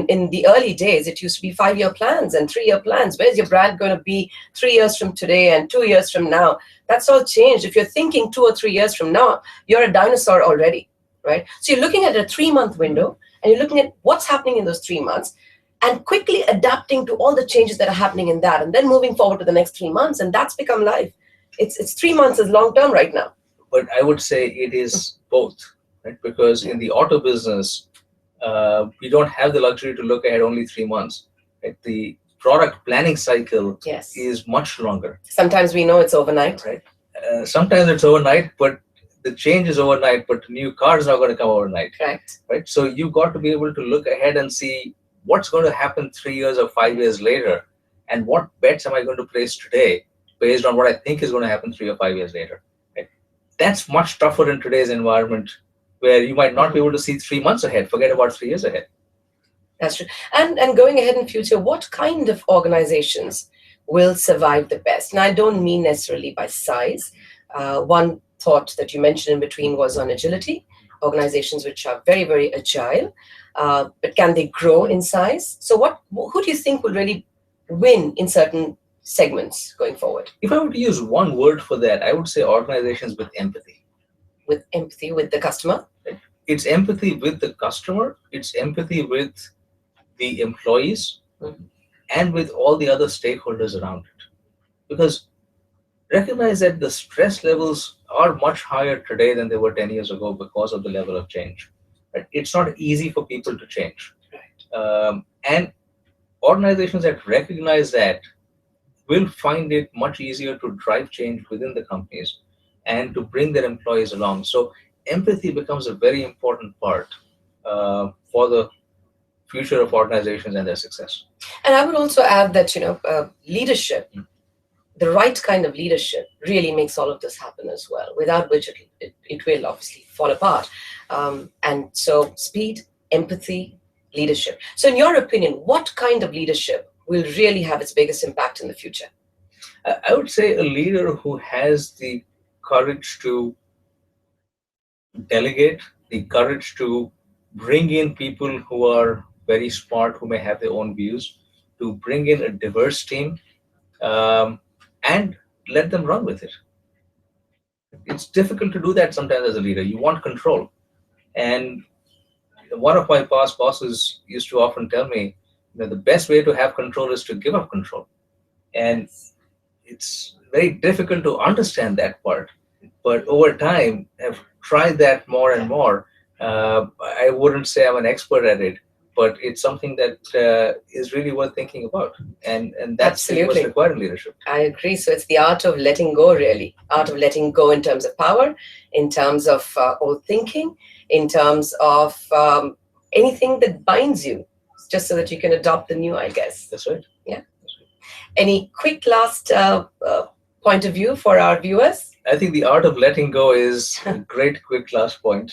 in the early days, it used to be 5-year plans and 3-year plans. Where's your brand going to be 3 years from today and 2 years from now? That's all changed. If you're thinking 2 or 3 years from now, you're a dinosaur already, right? So you're looking at a 3-month window, and you're looking at what's happening in those 3 months and quickly adapting to all the changes that are happening in that, and then moving forward to the next 3 months. And that's become life. It's 3 months is long term right now. But I would say it is both, right? Because in the auto business, we don't have the luxury to look ahead only 3 months. Right? The product planning cycle is much longer. Sometimes we know it's overnight. Right? Sometimes it's overnight, but the change is overnight, but the new car is not going to come overnight. Right? So you've got to be able to look ahead and see what's going to happen 3 years or 5 years later, and what bets am I going to place today based on what I think is going to happen 3 or 5 years later. Right? That's much tougher in today's environment, where you might not be able to see 3 months ahead. Forget about 3 years ahead. That's true. And going ahead in future, what kind of organizations will survive the best? And I don't mean necessarily by size. One thought that you mentioned in between was on agility. Organizations which are very, very agile, but can they grow in size? So who do you think will really win in certain segments going forward? If I were to use one word for that, I would say organizations with empathy. With empathy with the customer? It's empathy with the customer, it's empathy with the employees, and with all the other stakeholders around it. Because recognize that the stress levels are much higher today than they were 10 years ago because of the level of change. Right? It's not easy for people to change. And organizations that recognize that will find it much easier to drive change within the companies and to bring their employees along. So empathy becomes a very important part for the future of organizations and their success. And I would also add that, leadership, the right kind of leadership really makes all of this happen as well, without which it will obviously fall apart. And so speed, empathy, leadership. So in your opinion, what kind of leadership will really have its biggest impact in the future? I would say a leader who has the courage to delegate, the courage to bring in people who are very smart, who may have their own views, to bring in a diverse team, and let them run with it. It's difficult to do that sometimes as a leader. You want control. And one of my past bosses used to often tell me that the best way to have control is to give up control. And it's very difficult to understand that part. But over time, I've tried that more and more. I wouldn't say I'm an expert at it, but it's something that is really worth thinking about. And that's what's required in leadership. I agree. So it's the art of letting go, really. Art of letting go in terms of power, in terms of old thinking, in terms of anything that binds you, just so that you can adopt the new, I guess. That's right. Yeah. That's right. Any quick last point of view for our viewers? I think the art of letting go is a great quick last point.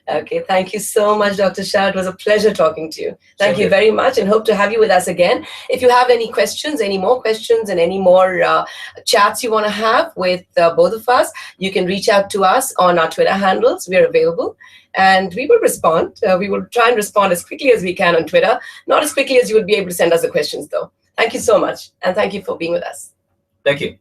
Okay, thank you so much, Dr. Shah. It was a pleasure talking to you. Thank you very much, and hope to have you with us again. If you have any questions, any more questions, and any more chats you want to have with both of us, you can reach out to us on our Twitter handles. We are available, and we will respond. We will try and respond as quickly as we can on Twitter. Not as quickly as you would be able to send us the questions, though. Thank you so much, and thank you for being with us. Thank you.